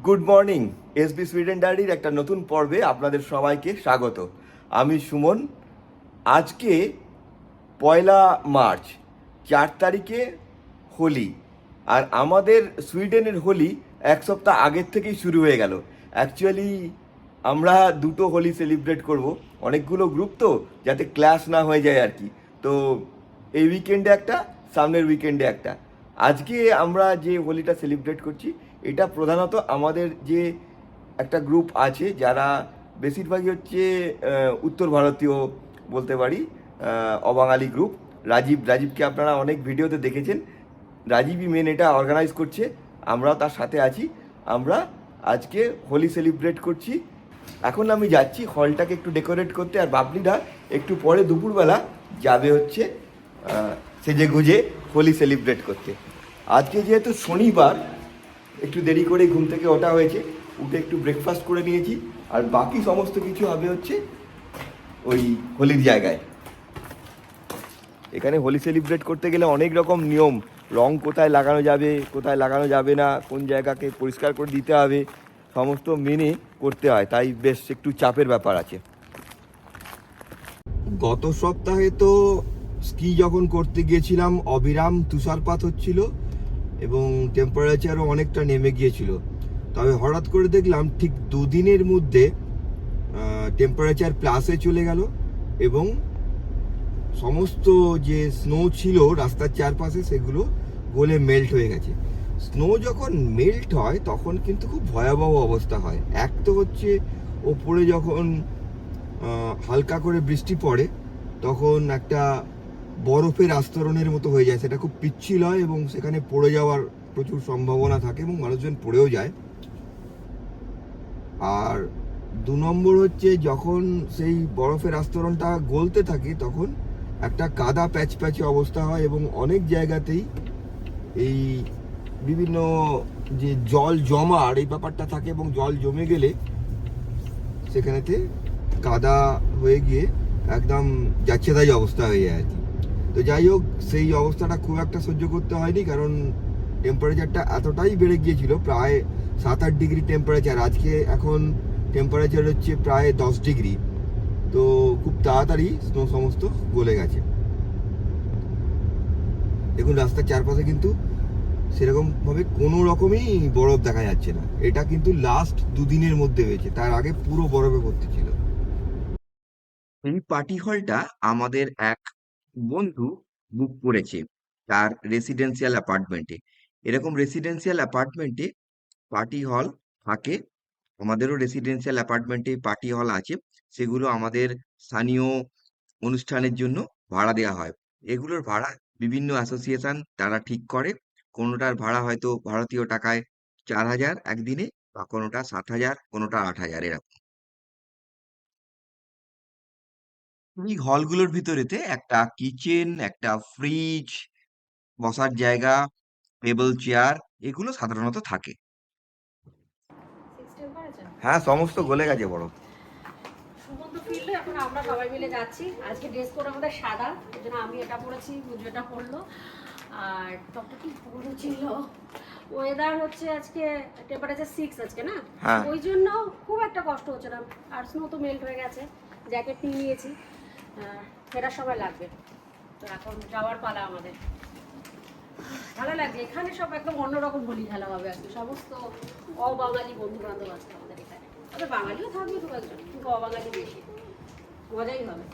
Good morning. SB Sweden ডায়েরির একটা নতুন পর্বে আপনাদের সবাইকে স্বাগত। আমি সুমন। আজকে 1 মার্চ, 4 তারিখে হোলি। আর আমাদের সুইডেনের হোলি এক সপ্তাহ আগের থেকেই শুরু হয়ে গেল। অ্যাকচুয়ালি আমরা দুটো হোলি সেলিব্রেট করব, অনেকগুলো গ্রুপ তো, যাতে ক্লাস না হয়ে যায় আর কি। তো এই উইকেন্ডে একটা, সামনের উইকেন্ডে একটা। আজকে আমরা যে হোলিটা সেলিব্রেট করছি, এটা প্রধানত আমাদের যে একটা গ্রুপ আছে যারা বেশিরভাগই হচ্ছে উত্তর ভারতীয় বলতে পারি, অবাঙালি গ্রুপ। রাজীবকে আপনারা অনেক ভিডিওতে দেখেছেন। রাজীবই মেন এটা অর্গানাইজ করছে, আমরাও তার সাথে আছি। আমরা আজকে হোলি সেলিব্রেট করছি। এখন আমি যাচ্ছি হলটাকে একটু ডেকোরেট করতে, আর বাবলিরা একটু পরে দুপুরবেলা যাবে হচ্ছে সেজে গুজে হোলি সেলিব্রেট করতে। আজকে যেহেতু শনিবার, একটু দেরি করে ঘুম থেকে ওঠা হয়েছে, উঠে একটু ব্রেকফাস্ট করে নিয়েছি। আর বাকি সমস্ত কিছু হবে হচ্ছে ওই হোলির জায়গায়। এখানে হোলি সেলিব্রেট করতে গেলে অনেক রকম নিয়ম, রং কোথায় লাগানো যাবে কোথায় লাগানো যাবে না, কোন জায়গাকে পরিষ্কার করে দিতে হবে, সমস্ত মেনে করতে হয়, তাই বেশ একটু চাপের ব্যাপার আছে। গত সপ্তাহে তো স্কি যখন করতে গিয়েছিলাম, অবিরাম তুষারপাত হচ্ছিল এবং টেম্পারেচারও অনেকটা নেমে গিয়েছিল। তবে হঠাৎ করে দেখলাম ঠিক দুদিনের মধ্যে টেম্পারেচার প্লাসে চলে গেল এবং সমস্ত যে স্নো ছিল রাস্তার চারপাশে সেগুলো গলে মেল্ট হয়ে গেছে। স্নো যখন মেল্ট হয় তখন কিন্তু খুব ভয়াবহ অবস্থা হয়। এক তো হচ্ছে ওপরে যখন হালকা করে বৃষ্টি পড়ে তখন একটা বরফের আস্তরণের মতো হয়ে যায়, সেটা খুব পিচ্ছিল হয় এবং সেখানে পড়ে যাওয়ার প্রচুর সম্ভাবনা থাকে এবং মানুষজন পড়েও যায়। আর 2 নম্বর হচ্ছে যখন সেই বরফের আস্তরণটা গলতে থাকে তখন একটা কাদা প্যাচ প্যাচে অবস্থা হয় এবং অনেক জায়গাতেই এই বিভিন্ন যে জল জমার এই ব্যাপারটা থাকে এবং জল জমে গেলে সেখানেতে কাদা হয়ে গিয়ে একদম যাচ্ছে তাই অবস্থা হয়ে যায় আর কি। তো যাই হোক, সেই অবস্থাটা খুব একটা সহ্য করতে হয়নি, কারণ টেম্পারেচারটা এতটাই বেড়ে গিয়েছিল, প্রায় 7-8 ডিগ্রি টেম্পারেচার। আজকে এখন টেম্পারেচার হচ্ছে প্রায় 10 ডিগ্রি। তো খুব তাড়াতাড়ি স্নো সমস্ত গলে গেছে। দেখুন রাস্তার চারপাশে কিন্তু সেরকমভাবে কোনো রকমই বরফ দেখা যাচ্ছে না। এটা কিন্তু লাস্ট দুদিনের মধ্যে হয়েছে, তার আগে পুরো বরফে ভর্তি ছিল। এই পার্টি হলটা আমাদের এক বন্ধু বুক করেছে তার রেসিডেন্সিয়াল অ্যাপার্টমেন্টে। এরকম রেসিডেন্সিয়াল অ্যাপার্টমেন্টে পার্টি হল থাকে। আমাদেরও রেসিডেন্সিয়াল অ্যাপার্টমেন্টে পার্টি হল আছে, সেগুলো আমাদের স্থানীয় অনুষ্ঠানের জন্য ভাড়া দেওয়া হয়। এগুলোর ভাড়া বিভিন্ন অ্যাসোসিয়েশন তারা ঠিক করে। কোনোটার ভাড়া হয়তো ভারতীয় টাকায় 4,000 একদিনে, বা কোনোটা 7,000, কোনোটা 8,000 এরকম। এই হলগুলোর ভিতরেতে একটা কিচেন, একটা ফ্রিজ, বসার জায়গা, টেবিল চেয়ার, এগুলো সাধারণত থাকে। হ্যাঁ, সমস্ত গলে গেছে বরফ। সুমন্ত ফিরলো, এখন আমরা সবাই মিলে যাচ্ছি। আজকে ড্রেস কোড আমাদের সাদা, এই জন্য আমি এটা পরেছি, গুজু এটা পরলো। আর টপটা কি পরেছিল, ওয়েদার হচ্ছে আজকে টেম্পারেচার 6 আজকে না, হ্যাঁ। ওই জন্য খুব একটা কষ্ট হচ্ছে না। আর স্নো তো মেল্ট হয়ে গেছে, জ্যাকেট নিয়ে নিয়েছি, ফেরার সময় লাগবে। তো এখন যাওয়ার পালা আমাদের। ভালো লাগছে এখানে, সব একদম অন্যরকম হোলি খেলা হবে আর কি। সমস্ত অবাঙালি বন্ধু বান্ধব আছে আমাদের এখানে, তবে বাঙালিও থাকবে দু একজন, কিন্তু অবাঙালি বেশি। মজাই হবে।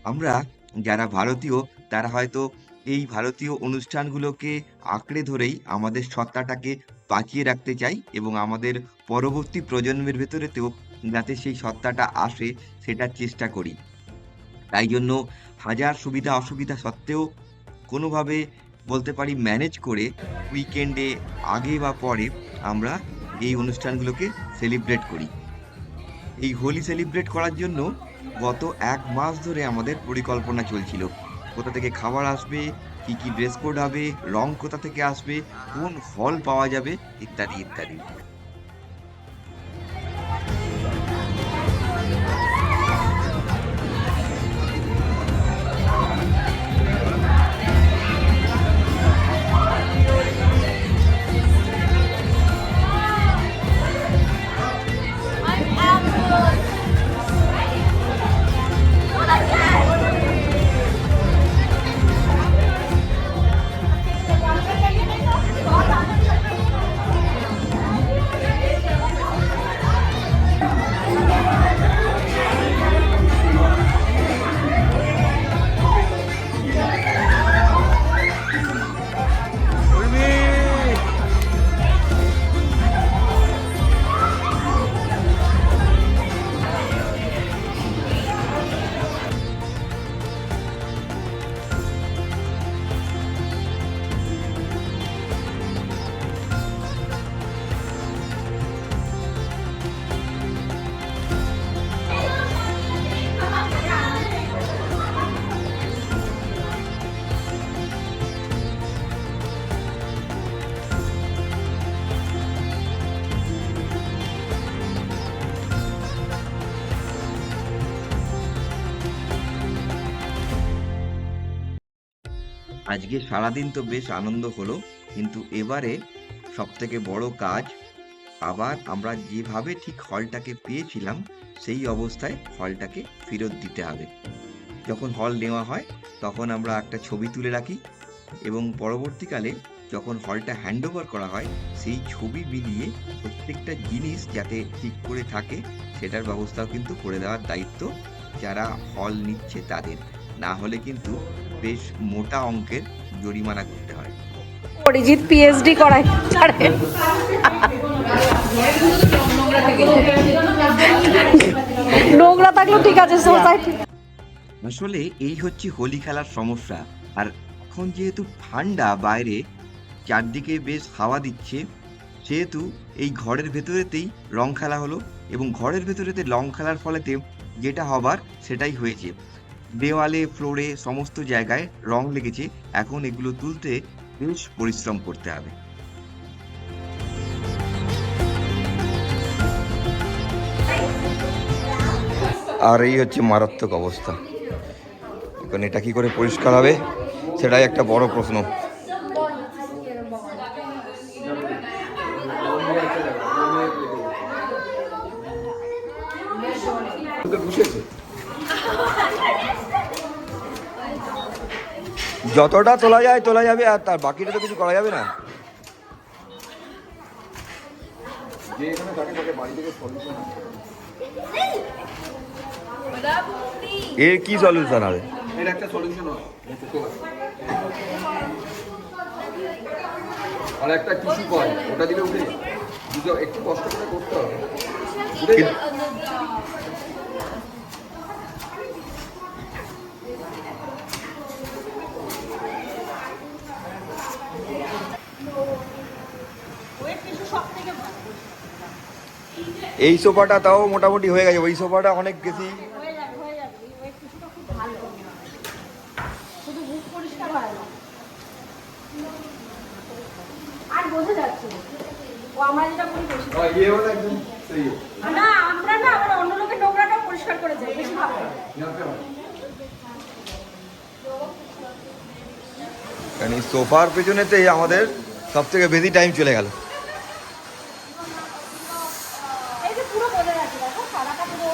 আমরা যারা ভারতীয় তারা হয়তো এই ভারতীয় অনুষ্ঠানগুলোকে আঁকড়ে ধরেই আমাদের সত্তাটাকে বাঁচিয়ে রাখতে চাই এবং আমাদের পরবর্তী প্রজন্মের ভেতরেতেও যাতে সেই সত্তাটা আসে সেটার চেষ্টা করি। তাই জন্য হাজার সুবিধা অসুবিধা সত্ত্বেও কোনোভাবে বলতে পারি ম্যানেজ করে উইকেন্ডে আগে বা পরে আমরা এই অনুষ্ঠানগুলোকে সেলিব্রেট করি। এই হোলি সেলিব্রেট করার জন্য গত 1 মাস ধরে আমাদের পরিকল্পনা চলছিল। কোথা থেকে খাবার আসবে, কি কি ড্রেস কোড হবে, রং কোথা থেকে আসবে, কোন ফল পাওয়া যাবে, ইত্যাদি ইত্যাদি। আজকে সারাদিন তো বেশ আনন্দ হলো, কিন্তু এবারে সব থেকে বড় কাজ, আবার আমরা যেভাবে ঠিক হলটাকে পেয়েছিলাম সেই অবস্থায় হলটাকে ফেরত দিতে হবে। যখন হল নেওয়া হয় তখন আমরা একটা ছবি তুলে রাখি এবং পরবর্তীকালে যখন হলটা হ্যান্ডওভার করা হয় সেই ছবি মিলিয়ে প্রত্যেকটা জিনিস যাতে ঠিক করে থাকে সেটার ব্যবস্থাও কিন্তু করে দেওয়ার দায়িত্ব যারা হল নিচ্ছে তাদের। না হলে কিন্তু বেশ মোটা অঙ্কের জরিমানা করতে হয়। অরিজিৎ পিএইচডি করায় নোংরা থাকলেও ঠিক আছে সোসাইটি। আসলে এই হচ্ছে হোলি খেলার সমস্যা। আর এখন যেহেতু ঠান্ডা বাইরে, চারদিকে বেশ হাওয়া দিচ্ছে, সেহেতু এই ঘরের ভেতরেতেই রং খেলা হলো এবং ঘরের ভেতরেতে রং খেলার ফলেতে যেটা হবার সেটাই হয়েছে। দেওয়ালে, ফ্লোরে সমস্ত জায়গায় রং লেগেছে। এখন এগুলো তুলতে বেশ পরিশ্রম করতে হবে। আর এই হচ্ছে মারাত্মক অবস্থা। এখন এটা কি করে পরিষ্কার হবে সেটাই একটা বড় প্রশ্ন। যতটা তোলা যায় তোলা যাবে, আর তার বাকিটা তো কিছু করা যাবে না। এর কি সলিউশন হবে? এর একটা সলিউশন হয়, আর একটা টিস্যু পায়, ওটা দিলে উঠে যায়। একটু কষ্ট করে করতে হবে, উঠে যায়। এই সোফাটা তাও মোটামুটি হয়ে গেছে, ওই সোফাটা অনেক বেশি। আর বোঝা যাচ্ছে না ও আমরা যেটা করি বেশি একদম সেই না, আমরা না আবার অন্য লোকের নোংরাটাও পরিষ্কার করে যাই, বেশি ভালো। মানে সোফার পেছনেতেই আমাদের সব থেকে বেশি টাইম চলে গেল। এই যে পুরো বোঝা যাচ্ছে, দেখো সারাটা পুরো।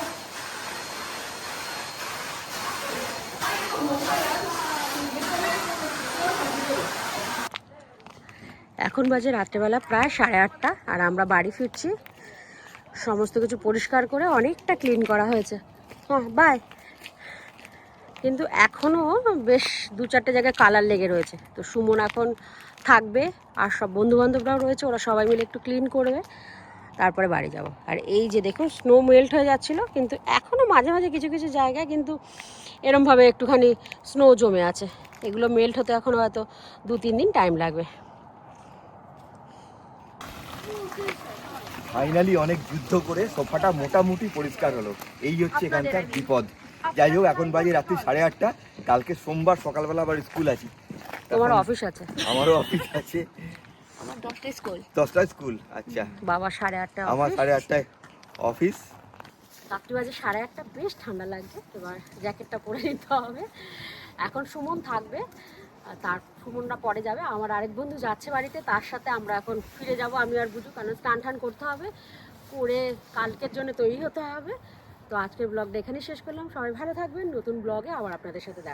এখন বাজে রাত্রেবেলা প্রায় 8:30 আর আমরা বাড়ি ফিরছি। সমস্ত কিছু পরিষ্কার করে অনেকটা ক্লিন করা হয়েছে। হ্যাঁ বাই। কিন্তু এখনও বেশ 2-4টে জায়গায় কালার লেগে রয়েছে। তো সুমন এখন থাকবে আর সব বন্ধুবান্ধবরাও রয়েছে, ওরা সবাই মিলে একটু ক্লিন করবে, তারপরে বাড়ি যাব। আর এই যে দেখুন স্নো মেল্ট হয়ে যাচ্ছিলো, কিন্তু এখনও মাঝে মাঝে কিছু কিছু জায়গায় কিন্তু এরমভাবে একটুখানি স্নো জমে আছে। এগুলো মেল্ট হতে এখনও হয়তো 2-3 দিন টাইম লাগবে। ফাইনালি অনেক যুদ্ধ করে সোফাটা মোটামুটি পরিষ্কার হলো। এই হচ্ছে এখানকার বিপদ। যাই হোক, এখন বাজে রাত্রি 8:30। কালকে সোমবার সকালবেলা আবার স্কুল আছে। তোমার অফিস আছে? আমারও অফিস আছে। আমার 10টায় স্কুল। 10টায় স্কুল, আচ্ছা। বাবা 8:30 আমার 8:30টায় অফিস। রাত্রি বাজে 8:30, বেশ ঠান্ডা লাগছে, এবার জ্যাকেটটা পরে নিতে হবে। এখন সুমন থাকবে, তার সুমনরা পরে যাবে। আমার আরেক বন্ধু যাচ্ছে বাড়িতে, তার সাথে আমরা এখন ফিরে যাব, আমি আর বুঝু, কারণ স্নান টান করতে হবে, করে কালকের জন্য তৈরি হতে হবে। তো আজকের ব্লগটা এখানেই শেষ করলাম। সবাই ভালো থাকবেন, নতুন ব্লগে আবার আপনাদের সাথে দেখা।